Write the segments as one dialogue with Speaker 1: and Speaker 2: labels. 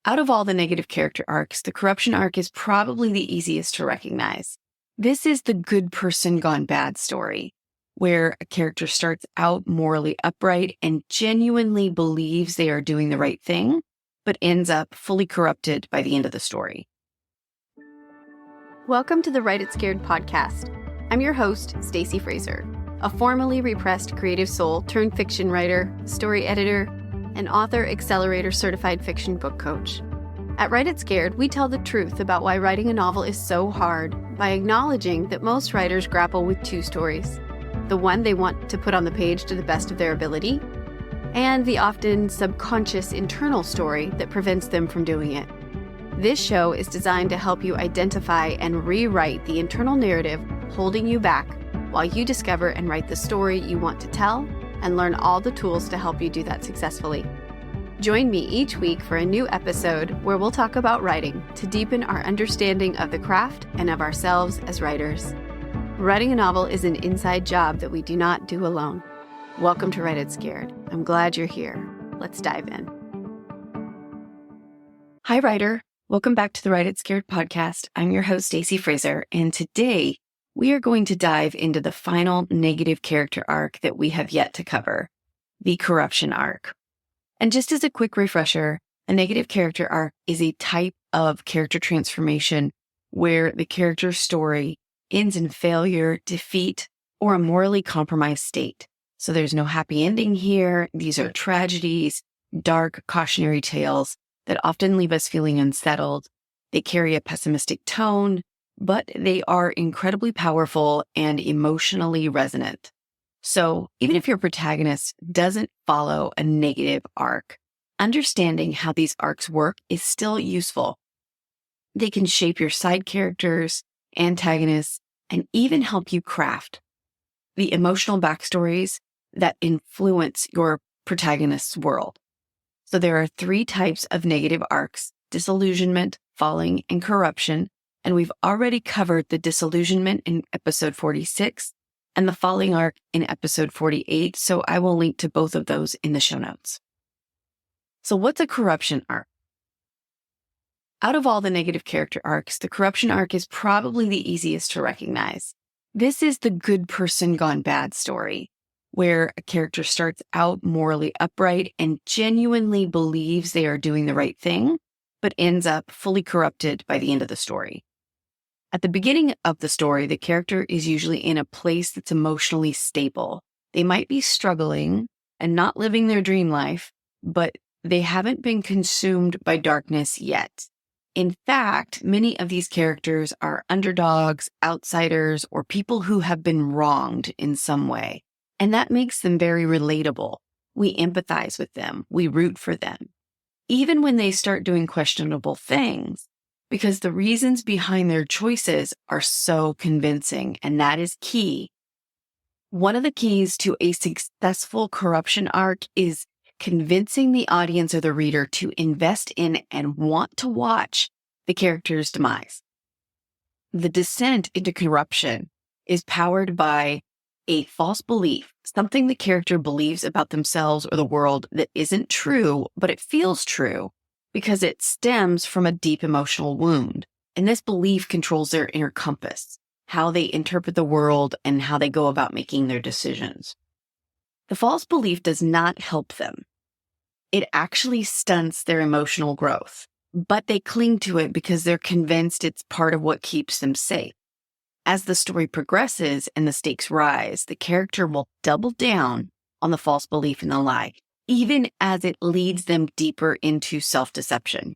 Speaker 1: Out of all the negative character arcs, the corruption arc is probably the easiest to recognize. This is the good person gone bad story, where a character starts out morally upright and genuinely believes they are doing the right thing, but ends up fully corrupted by the end of the story.
Speaker 2: Welcome to the Write It Scared podcast. I'm your host, Stacey Fraser, a formerly repressed creative soul turned fiction writer, story editor, and author accelerator certified fiction book coach. At Write It Scared, we tell the truth about why writing a novel is so hard by acknowledging that most writers grapple with two stories: the one they want to put on the page to the best of their ability, and the often subconscious internal story that prevents them from doing it. This show is designed to help you identify and rewrite the internal narrative holding you back while you discover and write the story you want to tell and learn all the tools to help you do that successfully. Join me each week for a new episode where we'll talk about writing to deepen our understanding of the craft and of ourselves as writers. Writing a novel is an inside job that we do not do alone. Welcome to Write It Scared. I'm glad you're here. Let's dive in.
Speaker 1: Hi, writer. Welcome back to the Write It Scared podcast. I'm your host, Stacey Fraser, and today we are going to dive into the final negative character arc that we have yet to cover, the corruption arc. And just as a quick refresher, a negative character arc is a type of character transformation where the character's story ends in failure, defeat, or a morally compromised state. So there's no happy ending here. These are tragedies, dark cautionary tales that often leave us feeling unsettled. They carry a pessimistic tone, but they are incredibly powerful and emotionally resonant. So even if your protagonist doesn't follow a negative arc, understanding how these arcs work is still useful. They can shape your side characters, antagonists, and even help you craft the emotional backstories that influence your protagonist's world. So there are 3 types of negative arcs: disillusionment, falling, and corruption. And we've already covered the disillusionment in episode 46 and the falling arc in episode 48. So I will link to both of those in the show notes. So what's a corruption arc? Out of all the negative character arcs, the corruption arc is probably the easiest to recognize. This is the good person gone bad story, where a character starts out morally upright and genuinely believes they are doing the right thing, but ends up fully corrupted by the end of the story. At the beginning of the story, the character is usually in a place that's emotionally stable. They might be struggling and not living their dream life, but they haven't been consumed by darkness yet. In fact, many of these characters are underdogs, outsiders, or people who have been wronged in some way. And that makes them very relatable. We empathize with them. We root for them, even when they start doing questionable things, because the reasons behind their choices are so convincing, and that is key. One of the keys to a successful corruption arc is convincing the audience or the reader to invest in and want to watch the character's demise. The descent into corruption is powered by a false belief, something the character believes about themselves or the world that isn't true, but it feels true because it stems from a deep emotional wound. And this belief controls their inner compass, how they interpret the world and how they go about making their decisions. The false belief does not help them. It actually stunts their emotional growth, but they cling to it because they're convinced it's part of what keeps them safe. As the story progresses and the stakes rise, the character will double down on the false belief in the lie, even as it leads them deeper into self-deception.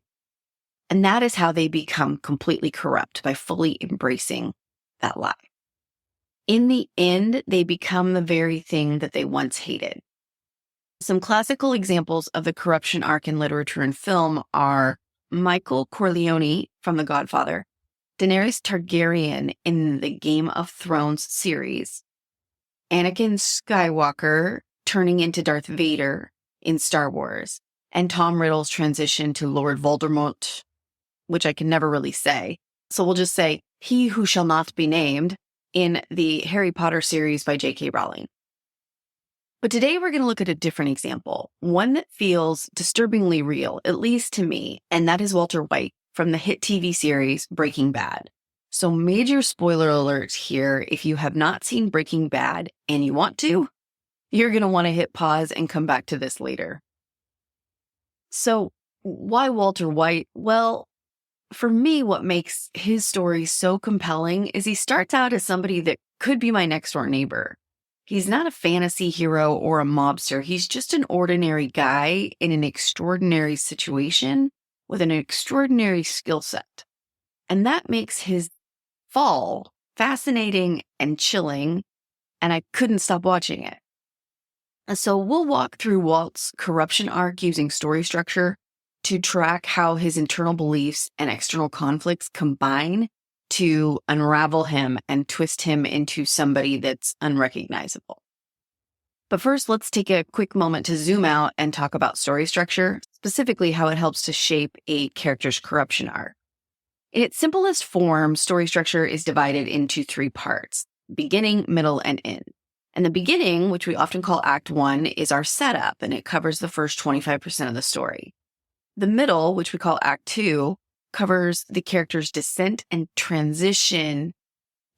Speaker 1: And that is how they become completely corrupt, by fully embracing that lie. In the end, they become the very thing that they once hated. Some classical examples of the corruption arc in literature and film are Michael Corleone from The Godfather, Daenerys Targaryen in the Game of Thrones series, Anakin Skywalker turning into Darth Vader in Star Wars, and Tom Riddle's transition to Lord Voldemort, which I can never really say. So we'll just say, he who shall not be named, in the Harry Potter series by J.K. Rowling. But today we're going to look at a different example, one that feels disturbingly real, at least to me, and that is Walter White from the hit TV series Breaking Bad. So major spoiler alerts here. If you have not seen Breaking Bad and you want to, you're going to want to hit pause and come back to this later. So why Walter White? Well, for me, what makes his story so compelling is he starts out as somebody that could be my next door neighbor. He's not a fantasy hero or a mobster. He's just an ordinary guy in an extraordinary situation with an extraordinary skill set. And that makes his fall fascinating and chilling, and I couldn't stop watching it. And so we'll walk through Walt's corruption arc using story structure to track how his internal beliefs and external conflicts combine to unravel him and twist him into somebody that's unrecognizable. But first, let's take a quick moment to zoom out and talk about story structure, specifically how it helps to shape a character's corruption arc. In its simplest form, story structure is divided into 3 parts: beginning, middle, and end. And the beginning, which we often call Act 1, is our setup, and it covers the first 25% of the story. The middle, which we call Act 2, covers the character's descent and transition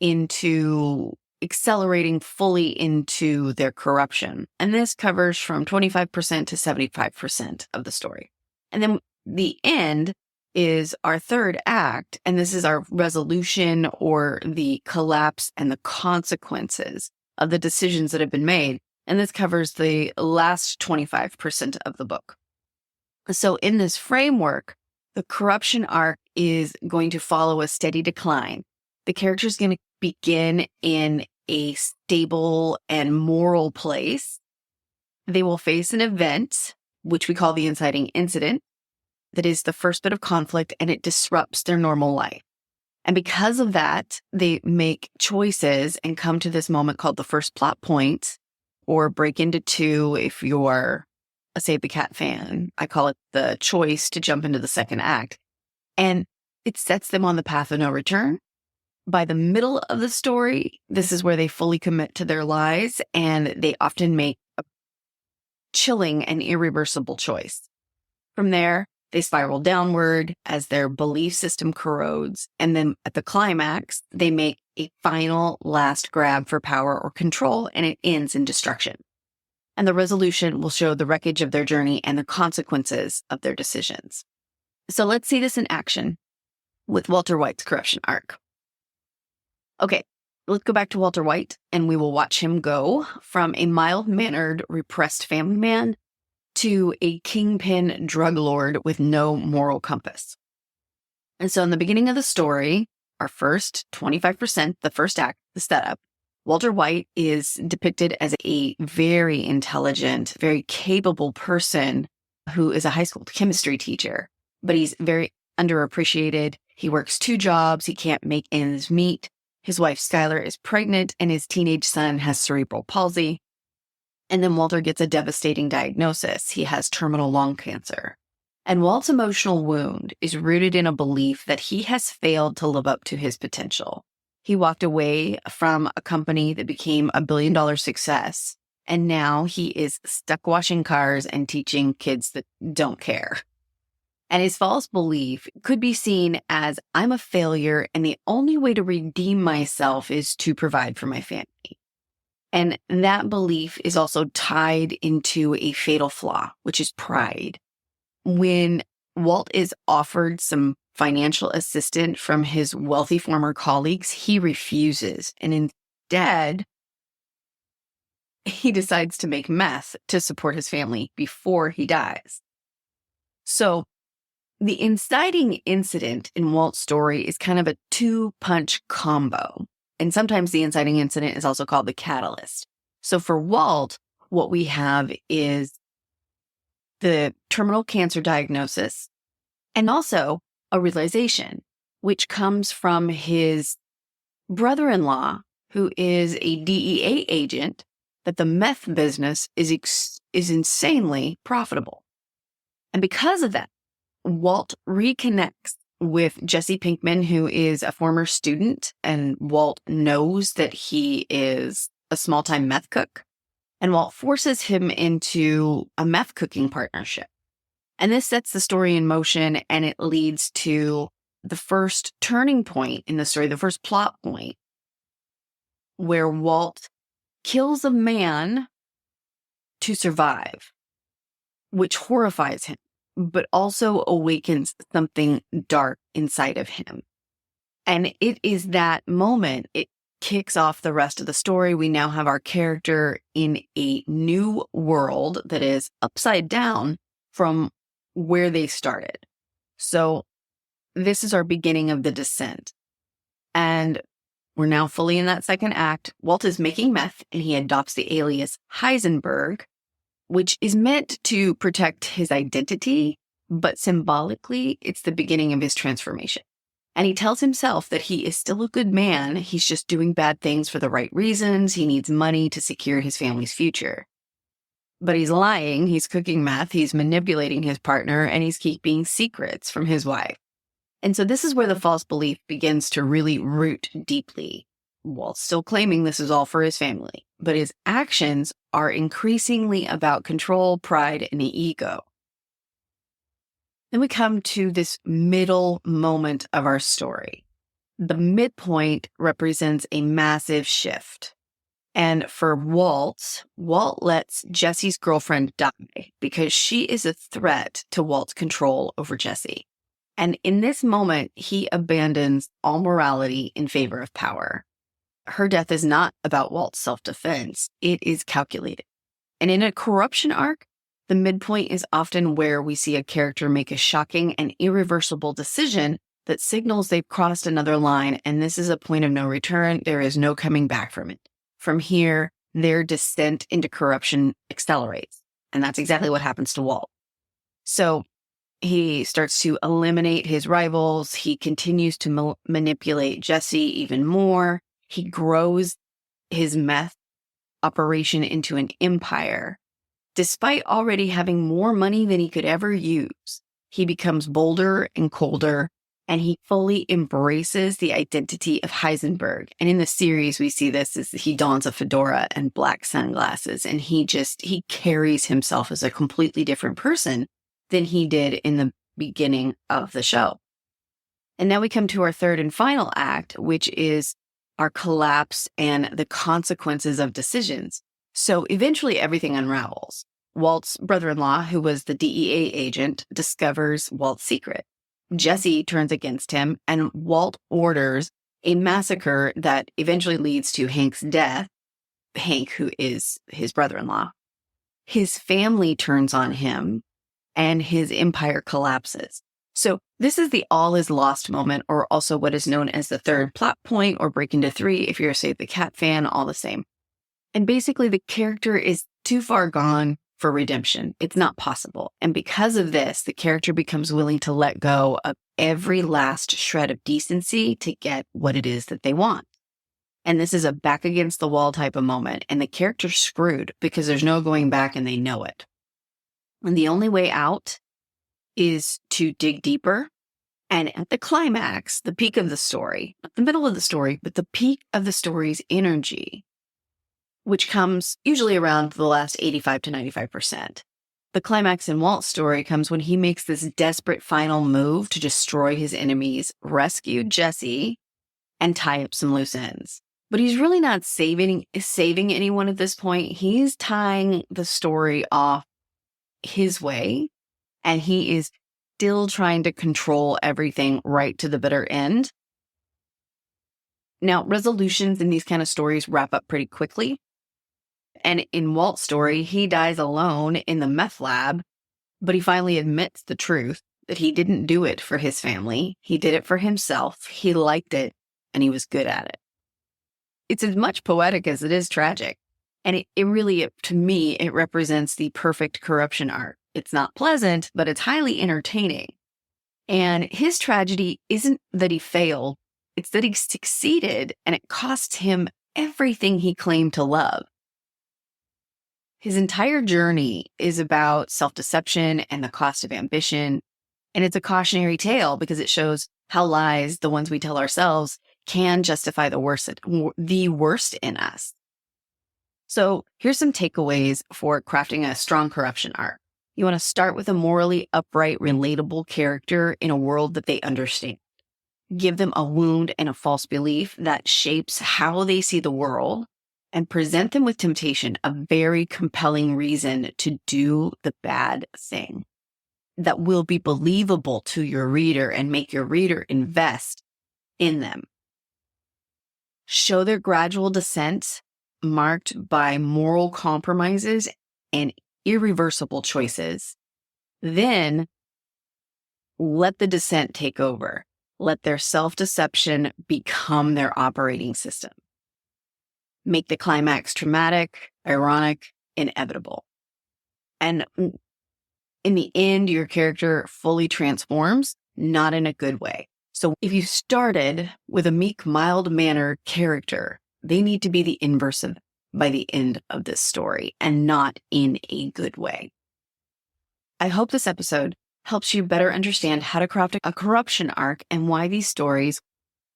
Speaker 1: into accelerating fully into their corruption. And this covers from 25% to 75% of the story. And then the end is our third act, and this is our resolution or the collapse and the consequences of the decisions that have been made. And this covers the last 25% of the book. So in this framework, the corruption arc is going to follow a steady decline. The character is going to begin in a stable and moral place. They will face an event, which we call the inciting incident, that is the first bit of conflict, and it disrupts their normal life. And because of that, they make choices and come to this moment called the first plot point, or break into 2 if you're a Save the Cat fan. I call it the choice to jump into the second act. And it sets them on the path of no return. By the middle of the story, this is where they fully commit to their lies, and they often make a chilling and irreversible choice. From there, they spiral downward as their belief system corrodes, and then at the climax, they make a final last grab for power or control, and it ends in destruction. And the resolution will show the wreckage of their journey and the consequences of their decisions. So let's see this in action with Walter White's corruption arc. Okay, let's go back to Walter White, and we will watch him go from a mild-mannered, repressed family man to a kingpin drug lord with no moral compass. And so in the beginning of the story, our first 25%, the first act, the setup, Walter White is depicted as a very intelligent, very capable person who is a high school chemistry teacher, but he's very underappreciated. He works 2 jobs. He can't make ends meet. His wife, Skylar, is pregnant, and his teenage son has cerebral palsy. And then Walter gets a devastating diagnosis. He has terminal lung cancer. And Walt's emotional wound is rooted in a belief that he has failed to live up to his potential. He walked away from a company that became a $1 billion success, and now he is stuck washing cars and teaching kids that don't care. And his false belief could be seen as, I'm a failure, and the only way to redeem myself is to provide for my family. And that belief is also tied into a fatal flaw, which is pride. When Walt is offered some financial assistance from his wealthy former colleagues, he refuses. And instead, he decides to make meth to support his family before he dies. So the inciting incident in Walt's story is kind of a 2-punch combo. And sometimes the inciting incident is also called the catalyst. So for Walt, what we have is the terminal cancer diagnosis and also a realization, which comes from his brother-in-law, who is a DEA agent, that the meth business is insanely profitable. And because of that, Walt reconnects with Jesse Pinkman, who is a former student, and Walt knows that he is a small-time meth cook. And Walt forces him into a meth cooking partnership. And this sets the story in motion, and it leads to the first turning point in the story, the first plot point, where Walt kills a man to survive, which horrifies him, but also awakens something dark inside of him. And it is that moment, it kicks off the rest of the story. We now have our character in a new world that is upside down from where they started. So this is our beginning of the descent. And we're now fully in that second act. Walt is making meth, and he adopts the alias Heisenberg, which is meant to protect his identity, but symbolically, it's the beginning of his transformation. And he tells himself that he is still a good man. He's just doing bad things for the right reasons. He needs money to secure his family's future. But he's lying. He's cooking meth. He's manipulating his partner, and he's keeping secrets from his wife. And so this is where the false belief begins to really root deeply. Walt's still claiming this is all for his family, but his actions are increasingly about control, pride, and the ego. Then we come to this middle moment of our story. The midpoint represents a massive shift. And for Walt lets Jesse's girlfriend die because she is a threat to Walt's control over Jesse. And in this moment, he abandons all morality in favor of power. Her death is not about Walt's self-defense. It is calculated. And in a corruption arc, the midpoint is often where we see a character make a shocking and irreversible decision that signals they've crossed another line, and this is a point of no return. There is no coming back from it. From here, their descent into corruption accelerates. And that's exactly what happens to Walt. So he starts to eliminate his rivals. He continues to manipulate Jesse even more. He grows his meth operation into an empire. Despite already having more money than he could ever use, he becomes bolder and colder, and he fully embraces the identity of Heisenberg. And in the series, we see this as he dons a fedora and black sunglasses, and he carries himself as a completely different person than he did in the beginning of the show. And now we come to our third and final act, which is our collapse and the consequences of decisions. So eventually everything unravels. Walt's brother-in-law, who was the DEA agent, discovers Walt's secret. Jesse turns against him, and Walt orders a massacre that eventually leads to Hank's death. Hank, who is his brother-in-law. His family turns on him, and his empire collapses. So this is the all is lost moment, or also what is known as the third plot point, or break into three if you're a Save the Cat fan, all the same. And basically the character is too far gone for redemption. It's not possible. And because of this, the character becomes willing to let go of every last shred of decency to get what it is that they want. And this is a back against the wall type of moment. And the character's screwed because there's no going back, and they know it. And the only way out is to dig deeper. And at the climax, the peak of the story, not the middle of the story, but the peak of the story's energy, which comes usually around the last 85 to 95%. The climax in Walt's story comes when he makes this desperate final move to destroy his enemies, rescue Jesse, and tie up some loose ends. But he's really not saving anyone at this point. He's tying the story off his way, and he is still trying to control everything right to the bitter end. Now, resolutions in these kind of stories wrap up pretty quickly. And in Walt's story, he dies alone in the meth lab, but he finally admits the truth that he didn't do it for his family. He did it for himself. He liked it, and he was good at it. It's as much poetic as it is tragic. And it really, to me, it represents the perfect corruption arc. It's not pleasant, but it's highly entertaining. And his tragedy isn't that he failed. It's that he succeeded, and it cost him everything he claimed to love. His entire journey is about self-deception and the cost of ambition. And it's a cautionary tale because it shows how lies, the ones we tell ourselves, can justify the worst in us. So here's some takeaways for crafting a strong corruption arc. You want to start with a morally upright, relatable character in a world that they understand. Give them a wound and a false belief that shapes how they see the world, and present them with temptation, a very compelling reason to do the bad thing that will be believable to your reader and make your reader invest in them. Show their gradual descent marked by moral compromises and irreversible choices. Then let the descent take over. Let their self-deception become their operating system. Make the climax traumatic, ironic, inevitable. And in the end, your character fully transforms, not in a good way. So if you started with a meek, mild-mannered character, they need to be the inverse of by the end of this story, and not in a good way. I hope this episode helps you better understand how to craft a corruption arc and why these stories,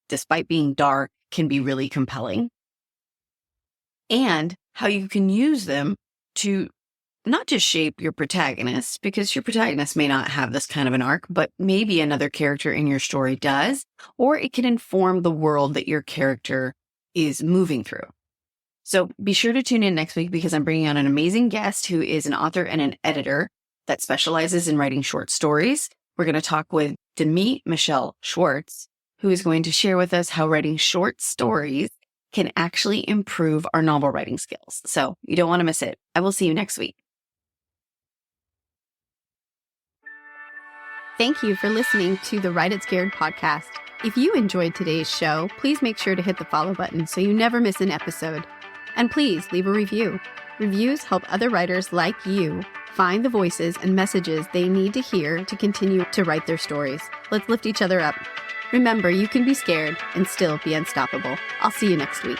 Speaker 1: despite being dark, can be really compelling, and how you can use them to not just shape your protagonist, because your protagonist may not have this kind of an arc, but maybe another character in your story does, or it can inform the world that your character is moving through. So be sure to tune in next week, because I'm bringing on an amazing guest who is an author and an editor that specializes in writing short stories. We're going to talk with Demi Michelle Schwartz, who is going to share with us how writing short stories can actually improve our novel writing skills. So you don't want to miss it. I will see you next week.
Speaker 2: Thank you for listening to the Write It Scared podcast. If you enjoyed today's show, please make sure to hit the follow button so you never miss an episode. And please leave a review. Reviews help other writers like you find the voices and messages they need to hear to continue to write their stories. Let's lift each other up. Remember, you can be scared and still be unstoppable. I'll see you next week.